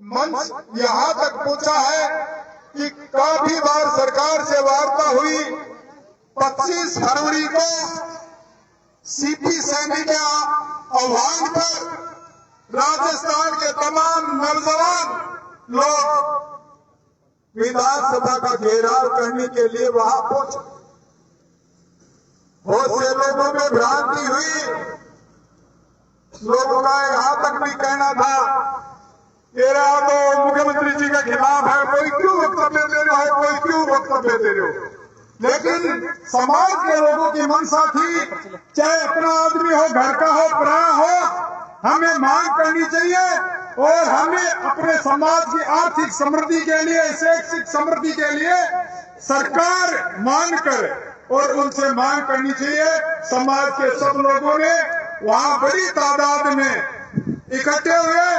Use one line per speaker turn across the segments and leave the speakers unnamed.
मंच यहाँ तक पहुंचा है कि काफी बार सरकार से वार्ता हुई। 25 फरवरी को सीपी सैनी के आह्वान पर राजस्थान के तमाम नौजवान लोग विधानसभा का घेराव करने के लिए वहां पहुंचे। बहुत से लोगों में भ्रांति हुई। लोगों का यहां तक भी कहना था ये रहा तो मुख्यमंत्री जी के खिलाफ है, कोई क्यों वक्तव्य दे रहे हो, कोई क्यों वक्तव्य दे रहे हो। लेकिन समाज के लोगों की मंशा थी, चाहे अपना आदमी हो, घर का हो, पराया हो, हमें मांग करनी चाहिए और हमें अपने समाज की आर्थिक समृद्धि के लिए, शैक्षिक समृद्धि के लिए सरकार मांग कर और उनसे मांग करनी चाहिए। समाज के सब लोगों ने वहां बड़ी तादाद में इकट्ठे हुए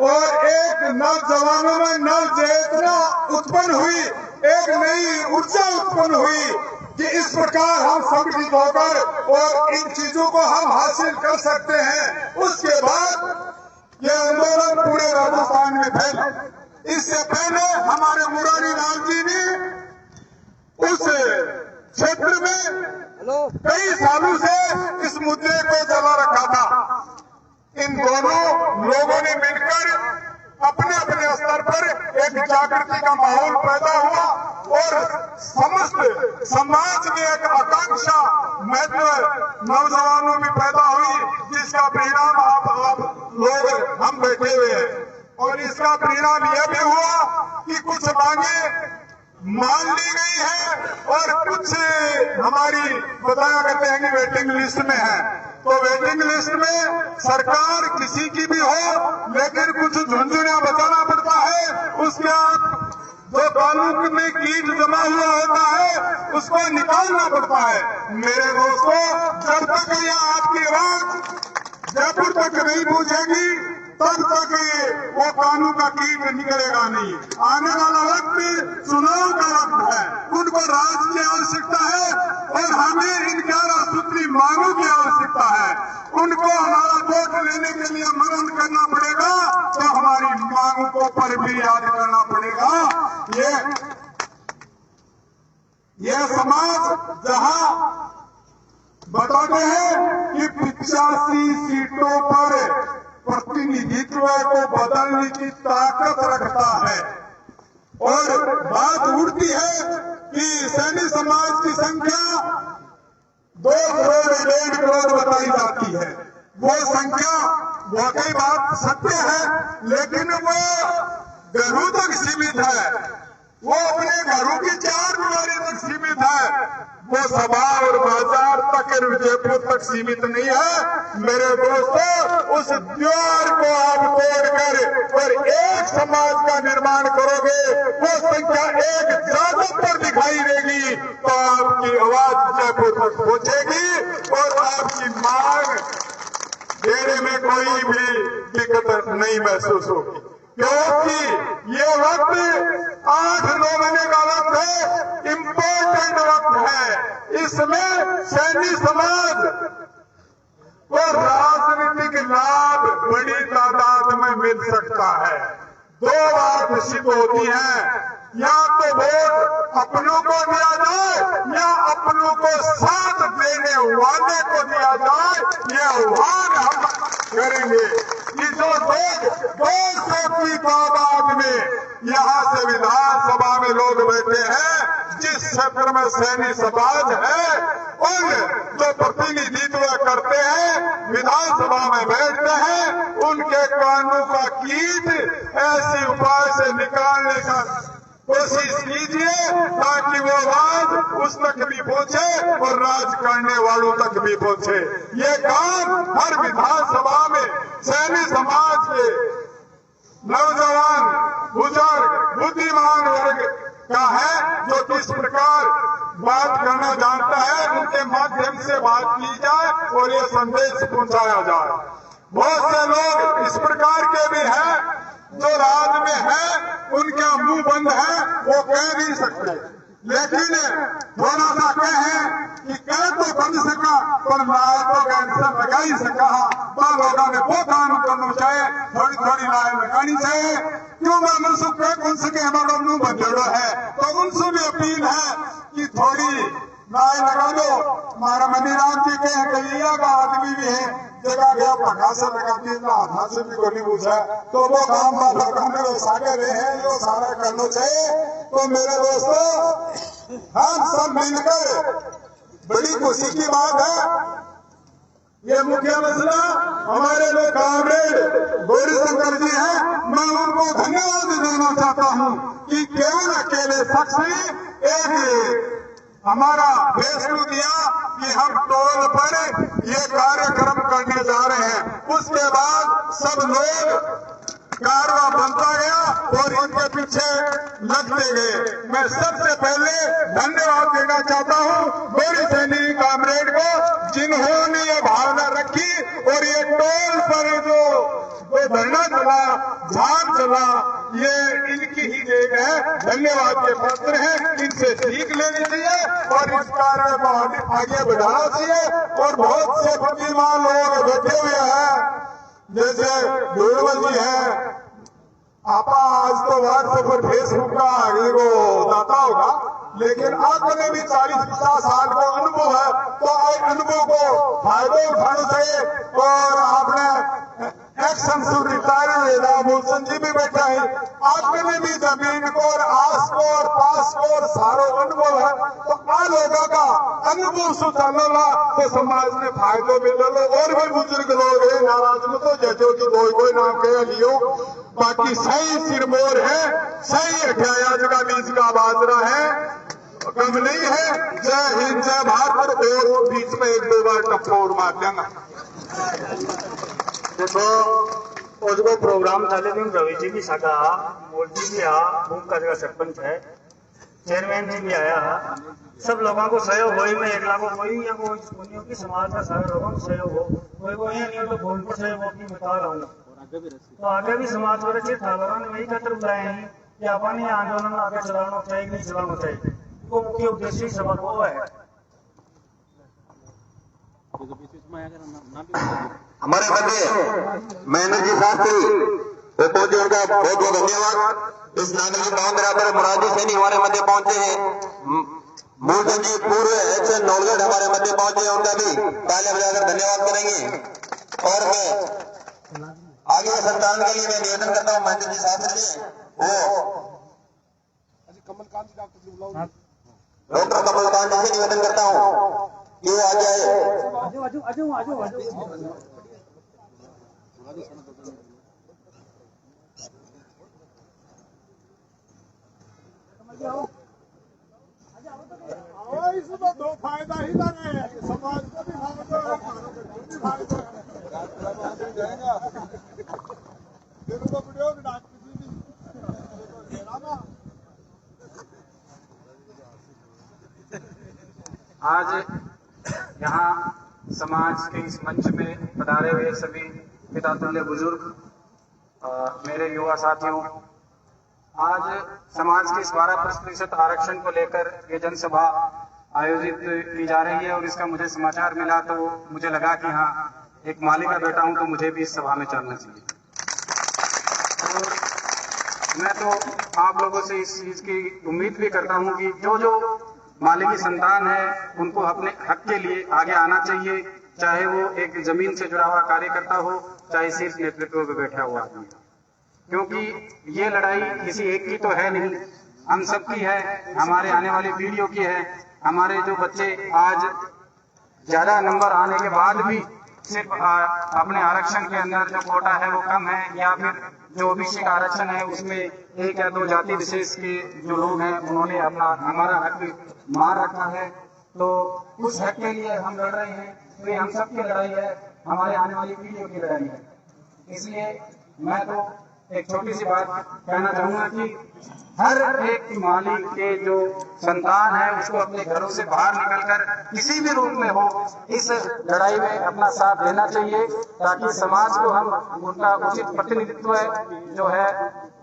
और एक नौजवानों में नव चेतना उत्पन्न हुई, एक नई ऊर्जा उत्पन्न हुई कि इस प्रकार हम संगठित होकर और इन चीजों को हम हासिल कर सकते हैं। उसके बाद ये आंदोलन पूरे राजस्थान में फैला। इससे पहले हमारे मुरारी लाल जी ने उस क्षेत्र में कई सालों से इस मुद्दे को चला रखा था। इन दोनों लोगों ने मिलकर अपने अपने स्तर पर एक जागृति का माहौल पैदा हुआ और समस्त समाज में एक आकांक्षा महत्व नौजवानों में पैदा हुई, जिसका परिणाम आप लोग हम बैठे हुए हैं। और इसका परिणाम यह भी हुआ कि कुछ मांगे मान ली गई है और कुछ हमारी बताया करते हैं कि वेटिंग लिस्ट में है। तो वेटिंग लिस्ट में सरकार किसी की भी हो, लेकिन कुछ झुंझुनिया बचाना पड़ता है। उसके जो कानून में कीट जमा हुआ होता है उसको निकालना पड़ता है। मेरे दोस्तों, जब तक यह आपकी आवाज जयपुर तक नहीं पहुंचेगी तब तक वो कानून का कीट निकलेगा नहीं। आने वाला वक्त चुनाव का वक्त है, उनको राज की आवश्यकता है और हमें इन 11 सूत्री मांगों की आवश्यकता है। उनको हमारा वोट लेने के लिए मनन करना पड़ेगा, तो हमारी मांगों को पर भी याद करना पड़ेगा। ये समाज जहां बताते हैं कि 85 सीटों पर प्रतिनिधित्व को बदलने की ताकत रखता है और बात उठती है कि सैनी समाज की संख्या 2 करोड़ 1.5 करोड़ बताई जाती है। वो संख्या वाकई बात सत्य है, लेकिन वो घरों तक सीमित है, वो अपने घरों की 4 दीवारी तक सीमित है, वो सभा और बाजार तक जयपुर तक सीमित नहीं है। मेरे दोस्तों, उस द्वार को आप तोड़कर और एक समाज का निर्माण करोगे, वो संख्या एक ज्यादा पर दिखाई देगी, तो आपकी आवाज जयपुर तक पहुंचेगी और आपकी मांग देने में कोई भी दिक्कत नहीं महसूस होगी। क्योंकि ये वक्त 8-9 महीने का वक्त है, इम्पोर्टेंट वक्त है। इसमें सैनी समाज को राजनीतिक लाभ बड़ी तादाद में मिल सकता है। 2 बात सिद्ध होती है, या तो वोट अपनों को दिया जाए या अपनों को साथ देने वाले को दिया जाए। ये आह्वान हम करेंगे कि जो लोग 200 की तादाद में यहाँ से विधानसभा में लोग बैठे हैं, जिस क्षेत्र में सैनी समाज है, उन जो प्रतिनिधित्व करते हैं, विधानसभा में बैठते हैं, उनके कानों का कीट ऐसे उपाय से निकालने का कोशिश कीजिए ताकि वो आवाज उस तक भी पहुंचे और राज करने वालों तक भी पहुंचे। ये काम हर विधानसभा में सैनी समाज के नौजवान, बुजुर्ग, बुद्धिमान वर्ग का है, जो किस प्रकार बात करना जानता है, उनके माध्यम से बात की जाए और ये संदेश पहुंचाया जाए। बहुत से लोग इस प्रकार के भी हैं जो राज में है, उनका मुंह बंद है, वो कह नहीं सकते, लेकिन थोड़ा सा कहें कि कह तो बन सका पर लाए तो कैंसर लगा ही सका। तो लोगों ने वो काम करना चाहिए, थोड़ी थोड़ी लाए लगानी चाहिए। क्यों मनसुख उन सके हमारा मुंह बंजड़ो है, तो उनसे भी अपील है कि थोड़ी लाए लगा दो। हमारा मनीराम जी के कलिया का आदमी भी है, जगह गया पटा से लगाती है, हाथ से भी गोली पूछा, तो वो काम का सागे रहे हैं, जो सारा करना चाहिए। तो मेरे दोस्तों, हम सब मिलकर, बड़ी खुशी की बात है, ये मुख्य मसला हमारे जो कामरेड गौरी शंकर जी हैं, मैं उनको धन्यवाद देना चाहता हूं कि केवल अकेले शख्स एक हमारा फैसला दिया कि हम टोल पर ये कार्यक्रम करने जा रहे हैं। उसके बाद सब लोग कारवा बनता गया और इनके पीछे लगते गए। मैं सबसे पहले धन्यवाद देना चाहता हूं मेरे सैनिक कामरेड को, जिन्होंने ये भावना रखी और ये टोल पर जो धरना चला, झाड़ चला, ये इनकी ही देन है। धन्यवाद के पात्र हैं, इनसे सीख लेनी चाहिए और इस कार्य को आगे बढ़ाना चाहिए। और बहुत से बुद्धिमान लोग बैठे हुए हैं, जैसे डोरवल जी है, आपा आज तो व्हाट्सएप और फेसबुक का आगे को दाता होगा, लेकिन आपने भी 40-50 साल का अनुभव है, तो अनुभव को फायदे उठाना चाहिए। और आपने एक्शन से रिटायर हुए मूलचन जी भी बैठा है, आपने भी जमीन को और आस को और पास को और सारो अनुभव है, तो आ लोगों का अनुभव से चलो ला तो समाज में फायदो मिल लो। और भी बुजुर्ग लोग है नाराज में, तो जजों की कोई नाम कह लियो, बाकी सही सिरमोर है, सही अठाया जगह बीच का बाजरा है, कम नहीं है। जय हिंद, जय भारत। और बीच में 1-2 बार टप्पा और मार देना।
देखो उसको प्रोग्राम चाले दिन रवि जी भी सका, मोदी भी आ, भूम का जगह सरपंच है, चेयरमैन जी भी आया, सब लोगों को सहयोग हो। मैं एक लाख कोई या कोई की समाज का सारे लोगों को सहयोग हो, कोई नहीं तो फोन पर सहयोग की बता रहा हूँ। तो आगे भी समाज को रचित था, लोगों ने वही खतर बुलाए हैं कि अपने आंदोलन आगे चलाना चाहिए, नहीं चलाना चाहिए। वो मुख्य उद्देश्य सबक वो है।
हमारे बंदे मैनेजी शास्त्री वो पहुंचे, उनका बहुत बहुत धन्यवाद। इस नागरिक भावना पर मुरादी सैनी हमारे मध्य पहुंचे हैं, मूलचंद जी पूर्व एच नौलगढ़ हमारे मध्य पहुंचे हैं, उनका भी तालियां बजाकर धन्यवाद करेंगे। और मैं आगे संतान के लिए मैं निवेदन करता हूँ महेंद्र जी शास्त्री जी, वो डॉक्टर कमलकांत जी से निवेदन करता हूँ कि वो आ जाए।
इसमें दो फायदा ही ना है, समाज को भी फायदा जाएगा।
आज यहाँ समाज के इस मंच में पधारे हुए सभी पिता तुल्य बुजुर्ग, मेरे युवा साथियों, आज समाज के इस 12% आरक्षण को लेकर ये जनसभा आयोजित की जा रही है और इसका मुझे समाचार मिला तो मुझे लगा कि हाँ, एक माली का बेटा हूं तो मुझे भी इस सभा में चलना चाहिए। तो मैं तो आप लोगों से इस चीज की उम्मीद भी करता हूं कि जो जो माली की संतान है उनको अपने हक के लिए आगे आना चाहिए, चाहे वो एक जमीन से जुड़ा हुआ कार्यकर्ता हो, चाहे शीर्ष नेतृत्व में बैठा हुआ आदमी, क्योंकि ये लड़ाई किसी एक की तो है नहीं, हम सबकी है, हमारे आने वाली पीढ़ियों की है। हमारे जो बच्चे आज ज्यादा नंबर आने के बाद भी सिर्फ अपने आरक्षण के अंदर जो कोटा है वो कम है, या फिर जो ओबीसी का आरक्षण है उसमें एक या दो जाति विशेष के जो लोग हैं उन्होंने अपना हमारा हक मार रखा है, तो उस हक के लिए हम लड़ रहे हैं। तो ये हम सबकी लड़ाई है, हमारे आने वाली पीढ़ियों की लड़ाई है। इसलिए मैं तो एक छोटी सी बात कहना चाहूंगा कि हर एक मालिक के जो संतान है उसको अपने घरों से बाहर निकलकर किसी भी रूप में हो इस लड़ाई में अपना साथ देना चाहिए, ताकि समाज को हम उनका उचित प्रतिनिधित्व जो है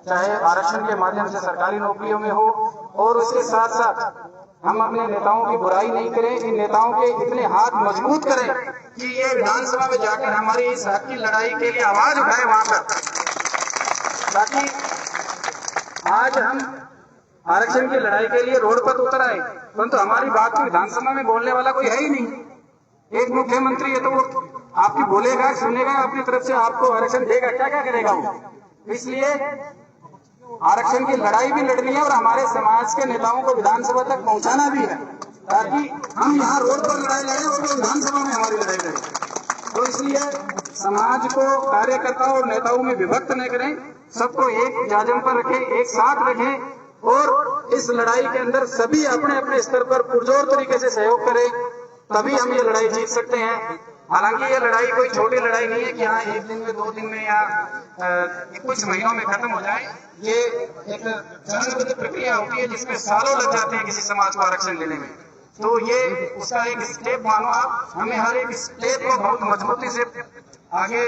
चाहे आरक्षण के माध्यम से सरकारी नौकरियों में हो, और उसके साथ साथ हम अपने नेताओं की बुराई नहीं करें, इन नेताओं के इतने हाथ मजबूत करें कि ये विधानसभा में जाकर हमारी इस हक की लड़ाई के लिए आवाज उठाए वहां पर, ताकि आज हम आरक्षण की लड़ाई के लिए रोड पर उतर आए, परंतु हमारी बात को विधानसभा में बोलने वाला कोई है ही नहीं। एक मुख्यमंत्री है तो वो आपकी बोलेगा, सुनेगा, अपनी तरफ से आपको आरक्षण देगा, क्या क्या करेगा वो। इसलिए आरक्षण की लड़ाई भी लड़नी है और हमारे समाज के नेताओं को विधानसभा तक पहुंचाना भी है, ताकि हम यहाँ रोड पर लड़ाई लड़े और वो विधानसभा में हमारी लड़ाई लड़े। तो इसलिए समाज को कार्यकर्ताओं और नेताओं में विभक्त न करें, सबको एक जाजम पर रखें, एक साथ रखें और इस लड़ाई के अंदर सभी अपने अपने स्तर पर पुरजोर तरीके से सहयोग करें, तभी हम ये लड़ाई जीत सकते हैं। हालांकि ये लड़ाई कोई छोटी लड़ाई नहीं है कि हाँ एक दिन में, 2 दिन में या कुछ महीनों में खत्म हो जाए। ये एक चरणबद्ध प्रक्रिया होती है जिसमें सालों लग जाते हैं किसी समाज को आरक्षण देने में। तो ये उसका एक स्टेप मानो आप, हमें हर एक स्टेप को बहुत मजबूती से आगे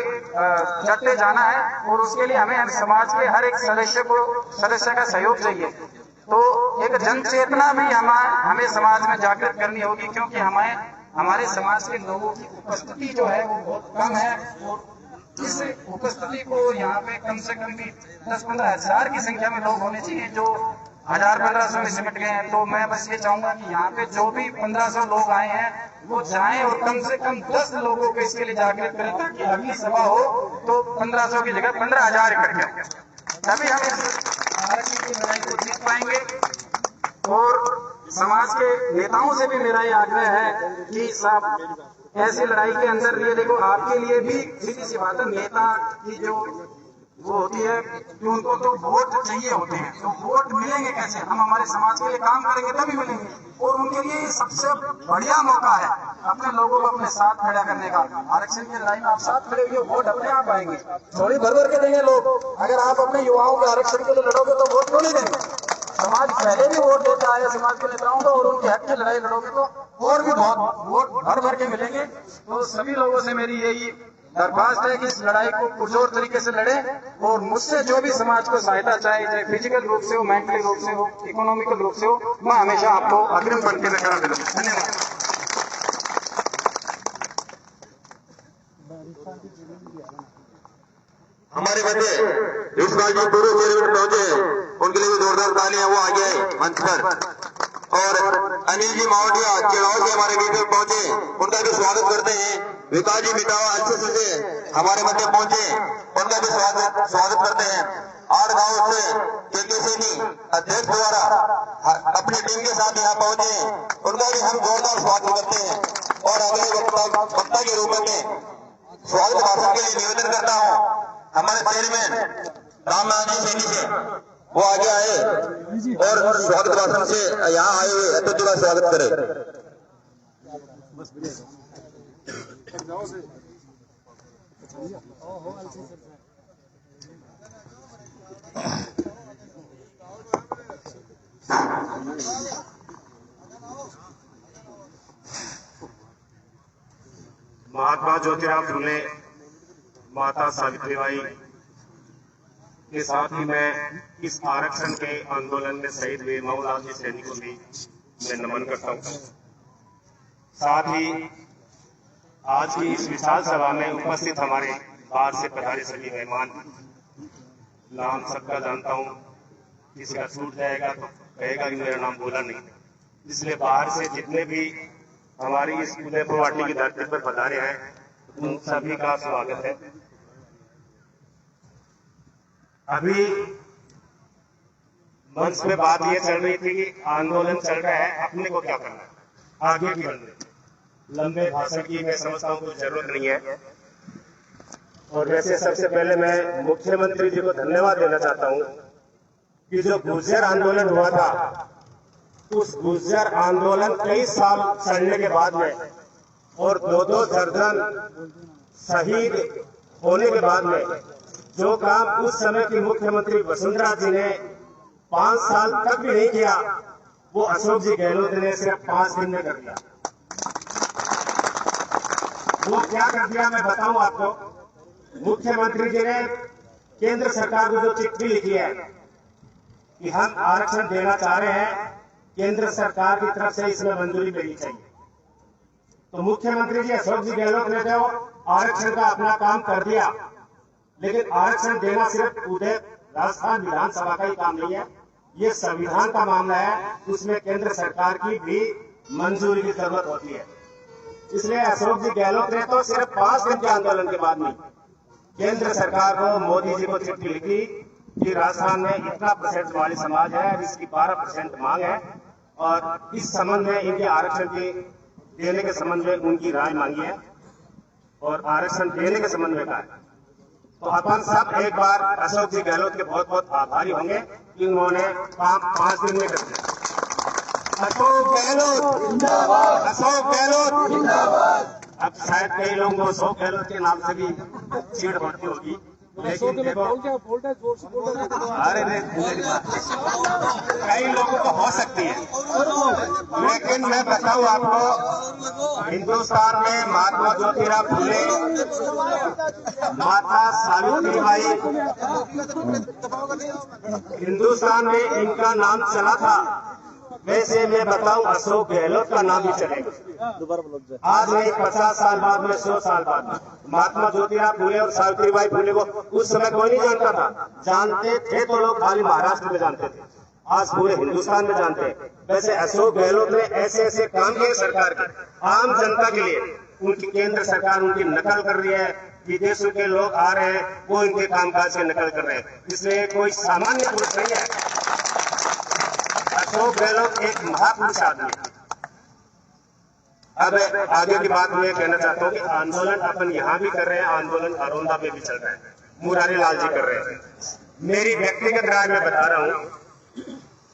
चलते जाना है और उसके लिए हमें समाज के हर एक सदस्य का सहयोग चाहिए। तो एक जन चेतना भी हमें समाज में जागृत करनी होगी, क्योंकि हमारे समाज के लोगों की उपस्थिति जो है वो बहुत कम है और इस उपस्थिति को यहाँ पे कम से कम भी 10-15 हजार की संख्या में लोग होने चाहिए, जो 1000-1500 में सिमट गए हैं। तो मैं बस ये चाहूंगा कि यहाँ पे जो भी 1500 लोग आए हैं वो जाएं और कम से कम 10 लोगों को इसके लिए जागृत करें, ताकि अगली सभा हो तो 1500 की जगह 15,000 इकट्ठे हों, तभी हम इस आरक्षण की लड़ाई को जीत पाएंगे। और समाज के नेताओं से भी मेरा ये आग्रह है कि साहब ऐसी लड़ाई के अंदर ये देखो, आपके लिए भी सीधी सी बात है, नेता की जो वो होती है कि उनको तो वोट चाहिए होते हैं, तो वोट मिलेंगे कैसे? हम हमारे समाज के लिए काम करेंगे तभी मिलेंगे, और उनके लिए ये सबसे बढ़िया मौका है अपने लोगों को अपने साथ खड़ा करने का। आरक्षण की लड़ाई में आप साथ खड़े हुए, वोट अपने आप आएंगे, थोड़ी भर के देंगे लोग। अगर आप अपने युवाओं के आरक्षण के लिए लड़ोगे तो वोट क्यों नहीं देंगे? समाज पहले भी वोट देता है समाज के नेताओं को, और उनके हक की लड़ाई लड़ोगे तो और भी बहुत वोट भर के मिलेंगे। तो सभी लोगों से मेरी यही दरख्वास्त है कि इस लड़ाई को पुरजोर तरीके से लड़े, और मुझसे जो भी समाज को सहायता चाहे फिजिकल रूप से हो, मेंटली रूप से हो, इकोनॉमिकल रूप से हो, मैं हमेशा आपको अग्रिम पंक्ति में खड़ा मिलूंगा। धन्यवाद।
हमारे मध्य इस बार जो पूर्व चेयरमैन पहुंचे उनके लिए भी जोरदार तालियां, वो आगे आए मंच पर। और अनिल जी मावटिया चिड़ाव से हमारे बीच में पहुंचे, उनका भी स्वागत करते हैं। विकास जी मिटावा अच्छे से हमारे मध्य पहुंचे, उनका भी स्वागत करते हैं। 8 गांव से केके सैनी अध्यक्ष द्वारा अपनी टीम के साथ यहाँ पहुंचे, उनका भी हम जोरदार स्वागत करते हैं। और अगले वक्ता के रूप में स्वागत भाषण के लिए निवेदन करता हूँ हमारे चेयरमैन रामनाथ जी सैनी से, वो आगे आए और स्वागत भाषण से यहाँ आए हुए अतिथि का स्वागत करें।
महात्मा ज्योतिराव फुले, माता सावित्रीबाई के साथ ही मैं इस आरक्षण के आंदोलन में शहीद हुए माऊलाल जी सैनी को भी मैं नमन करता हूँ। साथ ही आज की इस विशाल सभा में उपस्थित हमारे बाहर से पधारे सभी मेहमान, नाम सबका जानता हूँ, किसी का छूट जाएगा तो कहेगा कि मेरा नाम बोला नहीं, इसलिए बाहर से जितने भी हमारी इस उदयपुर वाटी की धरती पर पधारे हैं उन सभी का स्वागत है। अभी मंच पे बात ये चल रही थी कि आंदोलन चल रहा है, अपने को क्या करना है, आगे की बढ़ना। लंबे भाषण की मैं समझता हूँ कुछ जरूरत नहीं है। और वैसे सबसे पहले मैं मुख्यमंत्री जी को धन्यवाद देना चाहता हूँ कि जो गुर्जर आंदोलन हुआ था, उस गुर्जर आंदोलन कई साल चलने के बाद में और 2-2 दर्जन शहीद होने के बाद में जो काम उस समय की मुख्यमंत्री वसुंधरा जी ने
5 साल तक भी नहीं किया, वो अशोक जी गहलोत ने सिर्फ 5 दिन में कर दिया। वो क्या कर दिया मैं बताऊं आपको। मुख्यमंत्री जी ने केंद्र सरकार को जो चिट्ठी लिखी है कि हम आरक्षण देना चाह रहे हैं, केंद्र सरकार की तरफ से इसमें मंजूरी मिलनी चाहिए। तो मुख्यमंत्री जी अशोक जी गहलोत ने तो आरक्षण का अपना काम कर दिया, लेकिन आरक्षण देना सिर्फ उधर राजस्थान विधानसभा का ही काम नहीं है, ये संविधान का मामला है, उसमें केंद्र सरकार की भी मंजूरी की जरूरत होती है। इसलिए अशोक जी गहलोत ने तो सिर्फ 5 दिन के आंदोलन के बाद नहीं, केंद्र सरकार को, मोदी जी को चिट्ठी लिखी कि राजस्थान में इतना % वाली समाज है, इसकी 12% मांग है और इस संबंध में इनके आरक्षण के देने के संबंध में उनकी राय मांगी है और आरक्षण देने के संबंध में कहा है। तो अपन सब एक बार अशोक जी गहलोत के बहुत बहुत आभारी होंगे कि उन्होंने काम 5 दिन में कर दिया। अशोक गहलोत जिंदाबाद, अशोक गहलोत जिंदाबाद। अब शायद कई लोगों को अशोक गहलोत के नाम से भी चीड़ बढ़ती होगी, लेकिन देखो अरे कई लोगों को हो सकती है, लेकिन मैं बताऊं आपको, हिंदुस्तान में महात्मा ज्योतिराव फुले, माता सावित्रीबाई, हिंदुस्तान में इनका नाम चला था। वैसे मैं बताऊं अशोक गहलोत का नाम भी चलेगा। आज नहीं 50 साल बाद में, 100 साल बाद में। महात्मा ज्योतिराव फुले और सावित्रीबाई फुले को उस समय कोई नहीं जानता था, जानते थे तो लोग खाली महाराष्ट्र में जानते थे, आज पूरे हिंदुस्तान में जानते हैं। वैसे अशोक गहलोत ने ऐसे ऐसे काम किए सरकार के, आम जनता के लिए। उनकी केंद्र सरकार उनकी नकल कर रही है, विदेशों के लोग आ रहे हैं, वो इनके कामकाज की नकल कर रहे हैं, इसलिए कोई सामान्य पुरुष नहीं है। अशोक गहलोत एक महापुरुष आदमी है। अब आगे की बात मैं कहना चाहता हूँ कि आंदोलन अपन यहाँ भी कर रहे हैं, आंदोलन अरोंदा में भी चल रहा है, मुरारी लाल जी कर रहे हैं। मेरी व्यक्तिगत राय में बता रहा हूँ,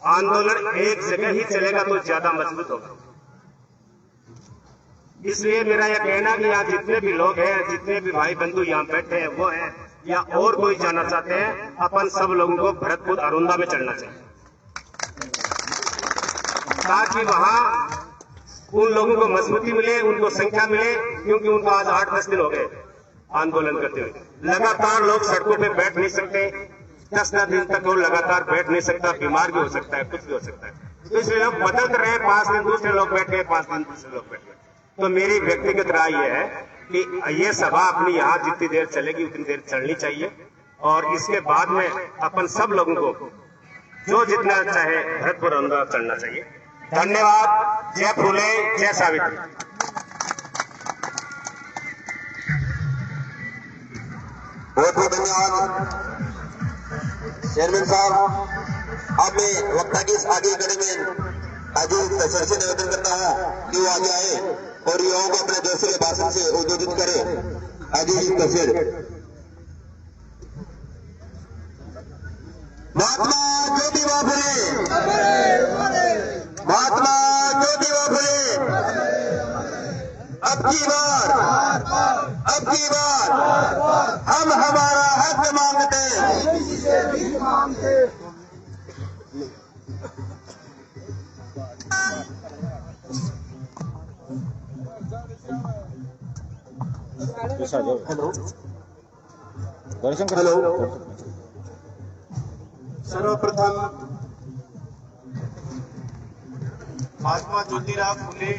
आंदोलन एक जगह ही चलेगा तो ज्यादा मजबूत होगा। इसलिए मेरा यह कहना कि यहाँ जितने भी लोग हैं, जितने भी भाई बंधु यहाँ बैठे हैं वो हैं, या और कोई जाना चाहते हैं, अपन सब लोगों को भरतपुर अरोंदा में चलना चाहिए, ताकि वहां उन लोगों को मजबूती मिले, उनको संख्या मिले, क्योंकि उनको आज 8-10 दिन हो गए आंदोलन करते हुए। लगातार लोग सड़कों पे बैठ नहीं सकते, 10-10 दिन तक वो लगातार बैठ नहीं सकता, बीमार भी हो सकता है, कुछ भी हो सकता है। तो इसलिए लोग बदलते रहे, 5 दिन दूसरे लोग बैठ गए, 5 दिन दूसरे लोग बैठ गए। तो मेरी व्यक्तिगत राय यह है कि ये सभा अपनी यहाँ जितनी देर चलेगी उतनी देर चलनी चाहिए, और इसके बाद में अपन सब लोगों को जो जितना चाहे भरतपुर अरोंदा चलना चाहिए। धन्यवाद। जय फुले, जय सावित्री।
बहुत बहुत धन्यवाद चेयरमैन साहब। अब मैं वक्ता की आगे खड़े में अजीत तस्वीर से निवेदन करता हूँ कि वो आगे आए और युवाओं को अपने दूसरे भाषण से उद्बोधित करे। अजीत तस्वीर। महात्मा ज्योतिबा फुले, महात्मा ज्योतिबा फुले। अब की बार हम हमारा हक मांगते हैं। हेलो,
सर्वप्रथम महात्मा ज्योतिराव फुले,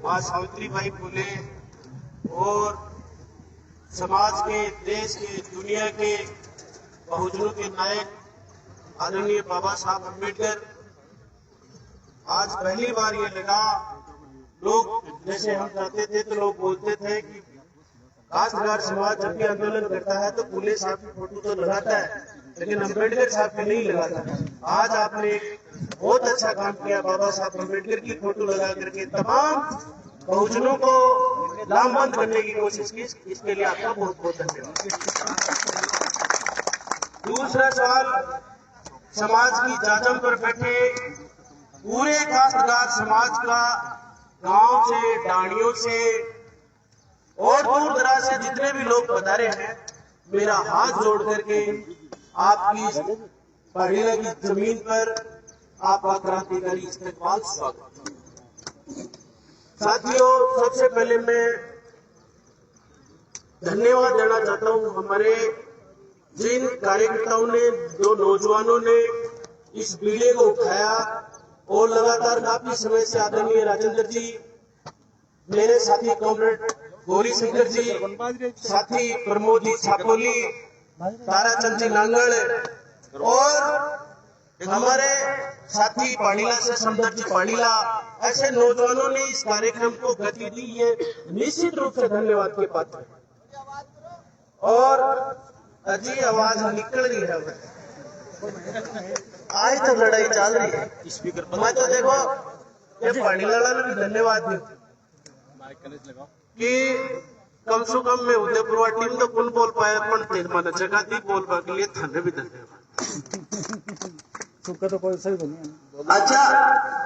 मां सावित्रीबाई फुले और समाज के, देश के, दुनिया के बहुजनों के नायक आदरणीय बाबा साहब अम्बेडकर। आज पहली बार ये लगा, लोग जैसे हम चाहते थे तो लोग बोलते थे कि काश्तकार समाज जब भी आंदोलन करता है तो फुले साहब की फोटो तो लगाता है, लेकिन अम्बेडकर साहब की नहीं लगाता। आज आपने एक बहुत अच्छा काम किया, बाबा साहब अम्बेडकर की फोटो लगा करके तमाम बहुजनों को लामबंद करने की कोशिश की, इसके लिए आपका बहुत बहुत धन्यवाद। दूसरा सवाल, समाज की जाजम पर बैठे पूरे काश्तकार समाज का, गांव से, डाणियों से और दूर दराज से जितने भी लोग पधारे हैं, मेरा हाथ जोड़ करके आपकी पाड़ीला की जमीन पर आपका क्रांतिकारी इस्तेमाल स्वागत। साथियों, सबसे पहले मैं धन्यवाद देना चाहता हूं हमारे जिन कार्यकर्ताओं ने, जो नौजवानों ने इस बीड़े को उठाया और लगातार काफी समय से आदरणीय राजेंद्र जी, मेरे साथी कॉमरेड गौरी शंकर जी, साथी प्रमोद जी छापोली, ताराचंद जी नांगल और हमारे साथी पाड़ीला से संदर जी पाड़ीला, ऐसे नौजवानों ने इस कार्यक्रम को गति दी, ये निश्चित रूप से धन्यवाद के पात्र है। और अजी आवाज निकल रही है, आज तो लड़ाई चल रही है स्पीकर पर। मैं तो देखो ये पाड़ीला ने भी धन्यवाद दिया कि कम से कम में उदयपुर टीम तो कौन बोल पाया, पण तेज मन जगह दी बोल पा के लिए थाने भी धन्यवाद।
तो कोई सही नहीं।
अच्छा,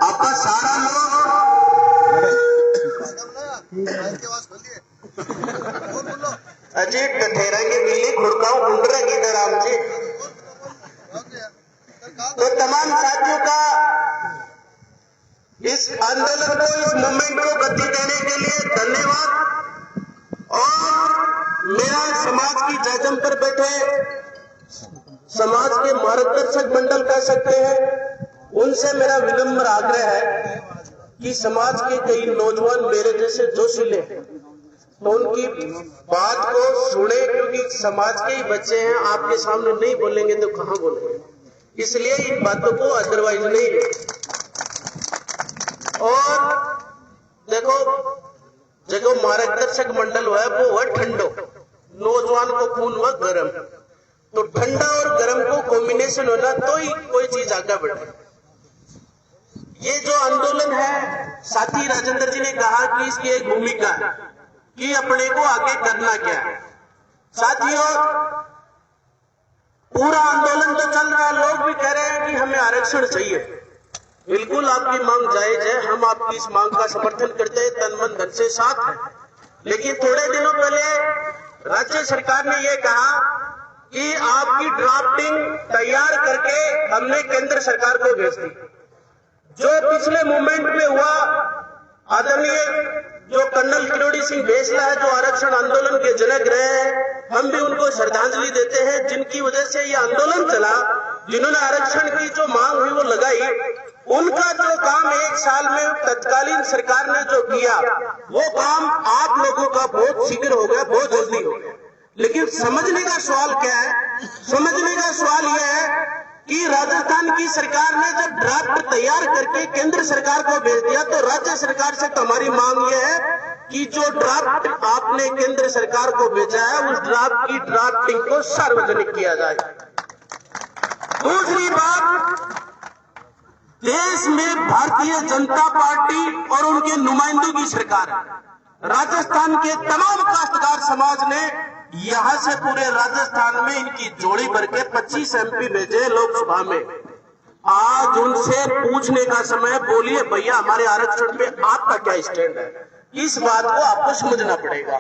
आपका सारा लोग अजय कठेरा की बिल्ली खुड़काऊ ढूंढ रहे गीता राम जी। तो तमाम साथियों का इस आंदोलन को, इस मूवमेंट को गति देने के लिए धन्यवाद। और मेरा समाज की जयजम पर बैठे समाज के मार्गदर्शक मंडल कह सकते हैं, उनसे मेरा विनम्र आग्रह है कि समाज के कई नौजवान मेरे जैसे जोशीले हैं, तो उनकी बात को सुने, क्योंकि समाज के ही बच्चे हैं, आपके सामने नहीं बोलेंगे तो कहां बोलेंगे, इसलिए इन बातों को अदरवाइज नहीं ले। और देखो, जो मार्गदर्शक मंडल है वो है ठंडो, नौजवान को खून व गर्म, तो ठंडा और गर्म को कॉम्बिनेशन होना तो ही कोई चीज आगे बढ़े। ये जो आंदोलन है, साथी राजेंद्र जी ने कहा कि इसकी एक भूमिका है कि अपने को आगे करना क्या है। साथियों, पूरा आंदोलन तो चल रहा है, लोग भी कह रहे हैं कि हमें आरक्षण चाहिए। बिल्कुल आपकी मांग जायज है, हम आपकी इस मांग का समर्थन करते हैं, तन मन धन से साथ है। लेकिन थोड़े दिनों पहले राज्य सरकार ने यह कहा कि आपकी ड्राफ्टिंग तैयार करके हमने केंद्र सरकार को भेज दी। जो पिछले मूवमेंट में हुआ, आदरणीय जो कर्नल किरोड़ी सिंह बेसला है, जो आरक्षण आंदोलन के जनक रहे हैं, हम भी उनको श्रद्धांजलि देते हैं, जिनकी वजह से ये आंदोलन चला, जिन्होंने आरक्षण की जो मांग हुई वो लगाई। उनका जो काम 1 साल में तत्कालीन सरकार ने जो किया, वो काम आप लोगों का बहुत शीघ्र हो गया, बहुत जल्दी हो गया। लेकिन समझने का सवाल क्या है? समझने का सवाल यह है कि राजस्थान की सरकार ने जब ड्राफ्ट तैयार करके केंद्र सरकार को भेज दिया, तो राज्य सरकार से तो हमारी मांग यह है कि जो ड्राफ्ट आपने केंद्र सरकार को भेजा है, उस ड्राफ्ट की ड्राफ्टिंग को सार्वजनिक किया जाए। दूसरी बात, देश में भारतीय जनता पार्टी और उनके नुमाइंदों की सरकार है। राजस्थान के तमाम काश्तकार समाज ने यहां से पूरे राजस्थान में इनकी जोड़ी भर के 25 MP भेजे लोकसभा में। आज उनसे पूछने का समय, बोलिए भैया हमारे आरक्षण पे आपका क्या स्टैंड है। इस बात को आपको समझना पड़ेगा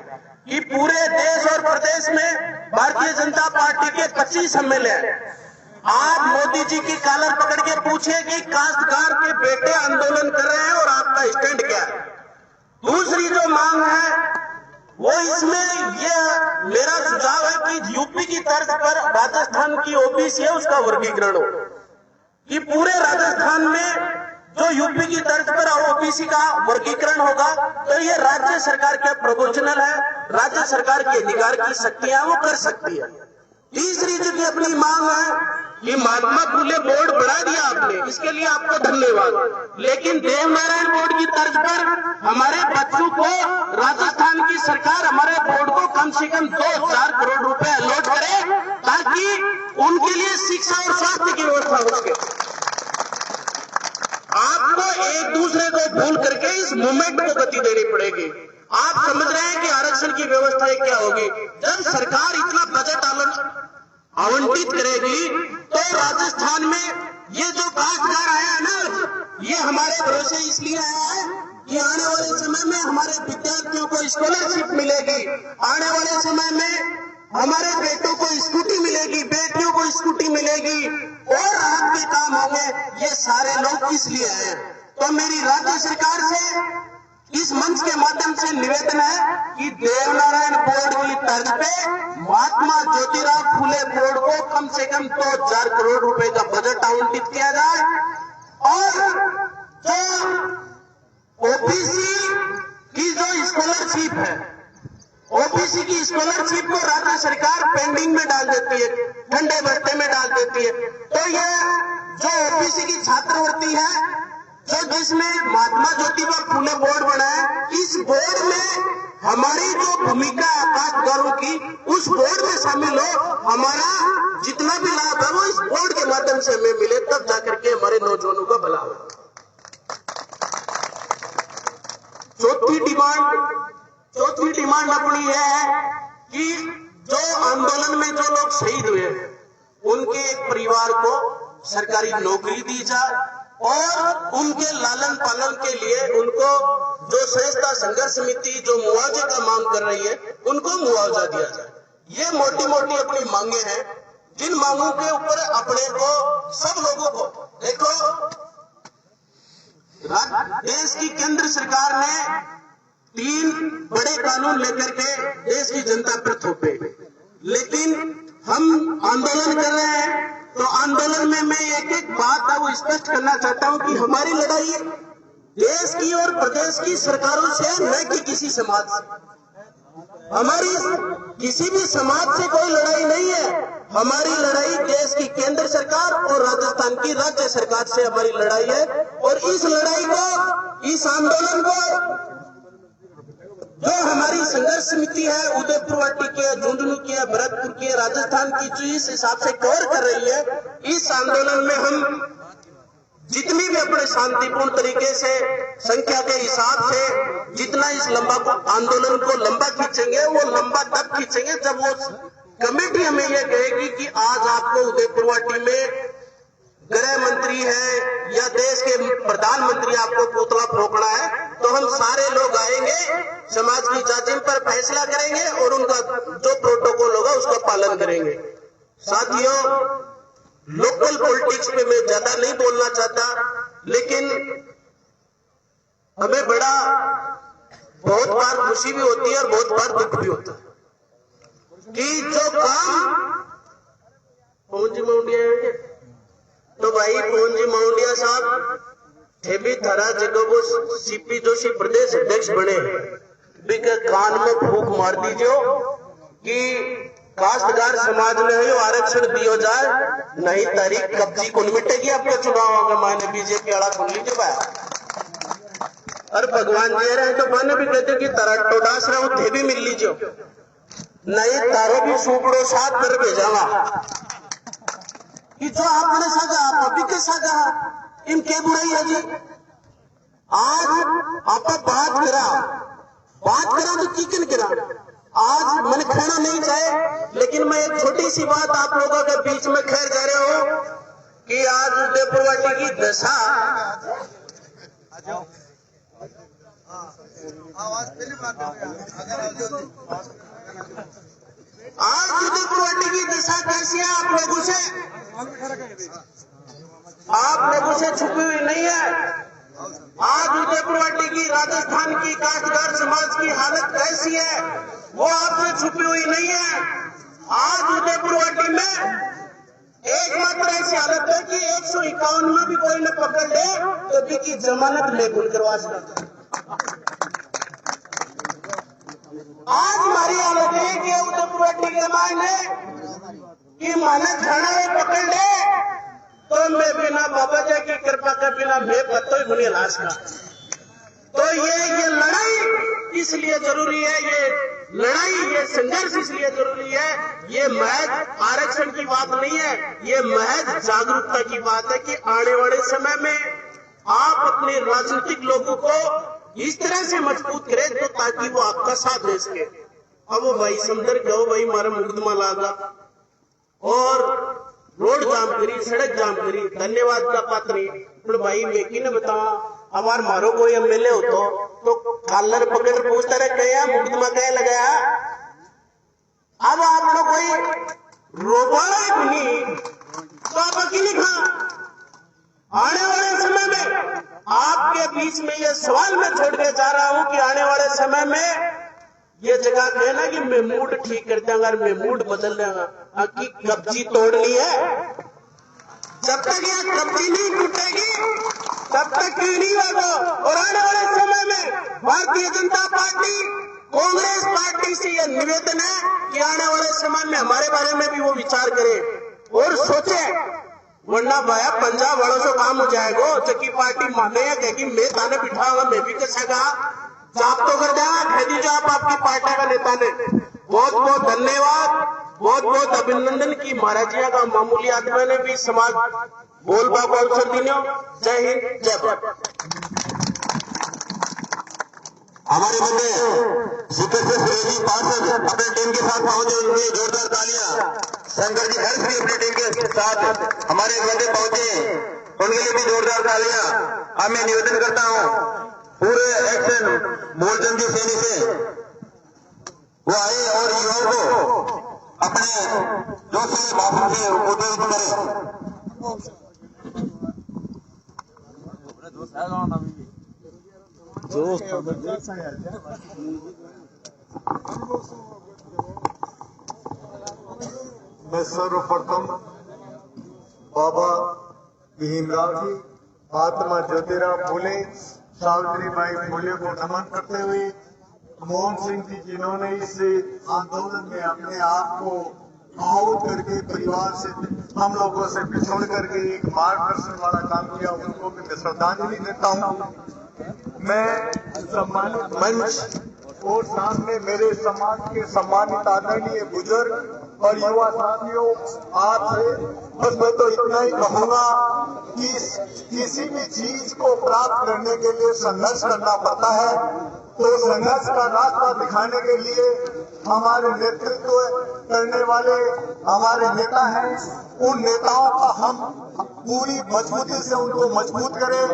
कि पूरे देश और प्रदेश में भारतीय जनता पार्टी के 25 MLA हैं। आज मोदी जी की कॉलर पकड़ के पूछे कि काश्तकार के बेटे आंदोलन कर रहे हैं और आपका स्टैंड क्या है। दूसरी जो मांग है वो, इसमें यह मेरा सुझाव है कि यूपी की तर्ज पर राजस्थान की OBC है, उसका वर्गीकरण हो, कि पूरे राजस्थान में जो यूपी की तर्ज पर OBC का वर्गीकरण होगा, तो ये राज्य सरकार के प्रोपोर्शनल है, राज्य सरकार के अधिकार की शक्तियां वो कर सकती है। तीसरी जो अपनी मांग है कि महात्मा फुले बोर्ड बढ़ा दिया आपने, इसके लिए आपको धन्यवाद। लेकिन देवनारायण बोर्ड की तर्ज पर हमारे बच्चों को राजस्थान की सरकार हमारे बोर्ड को कम से कम 2000 करोड़ रुपए अलॉट करे, ताकि उनके लिए शिक्षा और स्वास्थ्य की व्यवस्था हो सके। आपको एक दूसरे को भूल करके इस मूवमेंट को गति देनी पड़ेगी। आप समझ रहे हैं कि आरक्षण की व्यवस्था क्या होगी। जब सरकार इतना बजट आवंटित करेगी, तो राजस्थान में ये जो काश्तकार आया है ना, ये हमारे भरोसे इसलिए आया है कि आने वाले समय में हमारे विद्यार्थियों को स्कॉलरशिप मिलेगी, आने वाले समय में हमारे बेटों को स्कूटी मिलेगी, बेटियों को स्कूटी मिलेगी,
और राहत के काम होंगे। ये सारे लोग किस लिए हैं? तो मेरी राज्य सरकार से इस मंच के माध्यम से निवेदन है कि देवनारायण बोर्ड की तर्ज पे महात्मा ज्योतिराव फूले बोर्ड को कम से कम 2000 करोड़ रुपए का बजट आवंटित किया जाए और जो ओबीसी की जो स्कॉलरशिप है, ओबीसी की स्कॉलरशिप को राज्य सरकार पेंडिंग में डाल देती है, ठंडे बस्ते में डाल देती है। तो ये जो ओबीसी की छात्रवृत्ति है, जो जिसमें महात्मा ज्योतिबा फूले बोर्ड बना है, इस बोर्ड में हमारी जो भूमिका है काश्तकारों की, उस बोर्ड में शामिल हो, हमारा जितना भी लाभ है वो इस बोर्ड के माध्यम से हमें मिले, तब जाकर के हमारे नौजवानों का भला हो। चौथी डिमांड अपनी यह है कि जो आंदोलन में जो लोग शहीद हुए उनके एक परिवार को सरकारी नौकरी दी जाए और उनके लालन पालन के लिए उनको जो संस्था संघर्ष समिति जो मुआवजे का मांग कर रही है उनको मुआवजा दिया जाए। ये मोटी मोटी अपनी मांगे हैं, जिन मांगों के ऊपर अपने को सब लोगों को देखो, देश की केंद्र सरकार ने 3 बड़े कानून लेकर के देश की जनता पर थोपे, लेकिन हम आंदोलन कर रहे हैं। तो आंदोलन में मैं एक बात है वो स्पष्ट करना चाहता हूं कि हमारी लड़ाई देश की और प्रदेश की सरकारों से, न कि किसी समाज से। हमारी किसी भी समाज से कोई लड़ाई नहीं है, हमारी लड़ाई देश की केंद्र सरकार और राजस्थान की राज्य सरकार से हमारी लड़ाई है। और इस लड़ाई को, इस आंदोलन को जो हमारी संघर्ष समिति है उदयपुर वाटी के, झुंझुनू की, भरतपुर की, राजस्थान की, जो इस हिसाब से कवर कर रही है, इस आंदोलन में हम जितनी भी अपने शांतिपूर्ण तरीके से संख्या के हिसाब से जितना इस आंदोलन को लंबा खींचेंगे, वो लंबा तब खींचेंगे जब वो कमेटी हमें यह कहेगी कि आज आपको उदयपुर वाटी में गृह मंत्री है या देश के प्रधानमंत्री आपको पुतला फूंकना है, तो हम सारे लोग आएंगे, समाज की जांच पर फैसला करेंगे और उनका जो प्रोटोकॉल होगा उसका पालन करेंगे। साथियों, लोकल पॉलिटिक्स पे मैं ज्यादा नहीं बोलना चाहता, लेकिन हमें बहुत बार खुशी भी होती है और बहुत बार दुख भी होता है कि जो काम पहुंच माउंडिया, तो भाई पहुंची माउंडिया साहब थे भी थारा जगह वो सीपी जोशी प्रदेश अध्यक्ष बने, बिके कान में फूंक मार दीजिए कि काश्तकार समाज ने ही आरक्षण दियो जाए, नहीं तारीख कब्जी कौन मिटेगी, आपका चुनाव होगा, मैंने बीजेपी आड़ा खोल लीजिए भाई। और भगवान जी रहे तो मैंने भी कहते कि तारा टोडास रहा थे भी मिल लीजिए, नहीं तारो भी सुपड़ो साथ कर भेजावा कि जो आपने सजा आप अभी के सजा इनके बुराई है जी। आज आप बात करा तो चिकन करा, आज मन खाना नहीं चाहे, लेकिन मैं एक छोटी सी बात आप लोगों के बीच में खैर जा रहे हो कि आज उदयपुर वाटी की दशा, आज उदयपुर वाटी की दशा कैसी है आप लोगों से छुपी हुई नहीं है। आज उदयपुर वाटी की, राजस्थान की काश्तकार समाज की हालत कैसी है वो आपसे छुपी हुई नहीं है। आज उदयपुर वाटी में एकमात्र ऐसी हालत है कि 151 में भी कोई न पकड़ ले तो की जमानत लेकुल करवा सकता है। आज हमारी हालत है कि उदयपुर वाटी के मायने कि माने खाना में पकड़ ले तो मैं बिना बाबा जी की कृपा के बिना मैं पत्तो ही गुनी लाश का। तो ये लड़ाई इसलिए जरूरी है, ये संघर्ष इसलिए जरूरी है, ये महज आरक्षण की बात नहीं है, ये महज जागरूकता की बात है कि आने वाले समय में आप अपने राजनीतिक लोगों को इस तरह से मजबूत करें तो ताकि वो आपका साथ दे सके। अब वो भाई समझर गो भाई मारा मुकदमा लागा और रोड जाम करी, सड़क जाम करी, धन्यवाद का पात्र नहीं। भाई मैं की न बतावा, हमार मारो कोई एमएलए हो तो कॉलर पकड़ पूछता रहे क्या मुकदमा क्या लगाया। अब आप लोग कोई रोबोट नहीं तो आप अकेले आने वाले समय में आपके बीच में ये सवाल मैं छोड़ के जा रहा हूं कि आने वाले समय में ये जगह कहना कि मैं मूड ठीक कर दूंगा, मैं मूड बदल दूंगा, कि कब्जी तोड़नी है। जब तक ये कब्जी नहीं टूटेगी तब तक क्यों नहीं होगा। और आने वाले समय में भारतीय जनता पार्टी, कांग्रेस पार्टी से यह निवेदन है कि आने वाले समय में हमारे बारे में भी वो विचार करें और सोचे, वरना भाया पंजाब वालों से काम हो जाएगा। चक्की पार्टी माने या कहेगी मैं ताने बिठाऊंगा, मैं भी कैसेगा जाप तो कर देगा, कह दीजिए आप आपकी पार्टी का नेता ने। बहुत बहुत धन्यवाद, बहुत बहुत अभिनंदन की महाराज जी का मामूली आदमी ने भी समाज बोलबा को अवसर दिनो। जय हिंद, जय भारत।
हमारे मध्य सुपर जी पार्षद अपने टीम के साथ पहुंचे, उनके जोरदार तालियां। शंकर जी हेल्थ भी अपनी टीम के साथ हमारे मध्य पहुंचे, उनके लिए भी जोरदार तालियां। अब मैं निवेदन करता हूं पूरे एक्शन मूलचंद जी सैनी से वो आए और युवाओं को अपने जोशीले भाषण से उद्बोधित करें।
मैं सर्वप्रथम बाबा भीमराव जी, महात्मा ज्योतिराव फुले, सावित्रीबाई फुले को नमन करते हुए, मोहन सिंह जी जिन्होंने इस आंदोलन में अपने आप को आहुत करके परिवार से, हम लोगों से बिछोड़ करके एक मार्गदर्शन वाला काम किया, उनको भी मैं श्रद्धांजलि देता हूँ। मैं सम्मानित मंच और सामने मेरे समाज के सम्मानित आदरणीय बुजुर्ग और युवा साथियों, आपसे बस मैं तो इतना ही कहूंगा कि किसी भी चीज को प्राप्त करने के लिए संघर्ष करना पड़ता है, तो संघर्ष का रास्ता दिखाने के लिए हमारे नेतृत्व करने वाले हमारे नेता हैं, उन नेताओं का हम पूरी मजबूती से उनको मजबूत करें।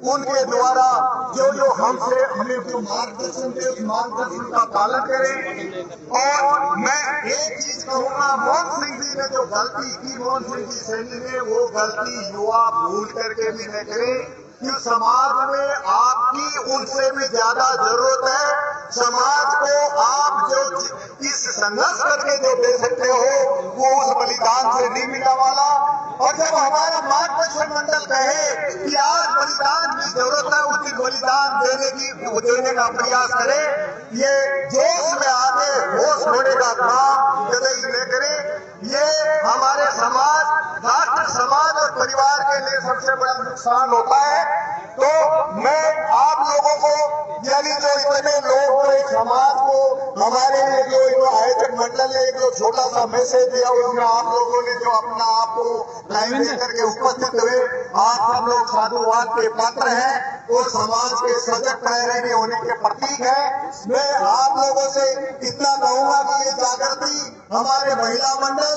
उनके द्वारा जो हमसे हमें जो मार्गदर्शन दे, उस मार्गदर्शन का पालन करें। और मैं एक चीज कहूंगा, मोहन सिंह जी ने जो गलती की, मोहन सिंह जी सैनी ने, वो गलती युवा भूल करके भी न करें, कि समाज में आपकी उनसे भी ज्यादा जरूरत है। समाज को आप जो इस संघर्ष करके जो दे सकते हो, वो उस बलिदान से नहीं मिलने वाला। और जब हमारा मार्गदर्शन मंडल कहे कि आज बलिदान की जरूरत है, उसी बलिदान देने का प्रयास करें। ये जोश में आके होश खोने का काम कतई न करें। ये हमारे समाज, राष्ट्र समाज और परिवार के लिए सबसे बड़ा नुकसान होता है। तो मैं आप लोगों को, यानी जो इतने लोग जो एक समाज को हमारे लिए जो आयोजक मंडल ने एक जो छोटा सा मैसेज दिया, उसमें आप लोगों ने जो अपना आप को टाइम देकर के उपस्थित हुए, आप सब लोग साधुवाद के पात्र हैं और समाज के सजग प्रेरक होने के प्रतीक है। मैं आप लोगों से इतना कहूंगा कि ये जागृति हमारे महिला मंडल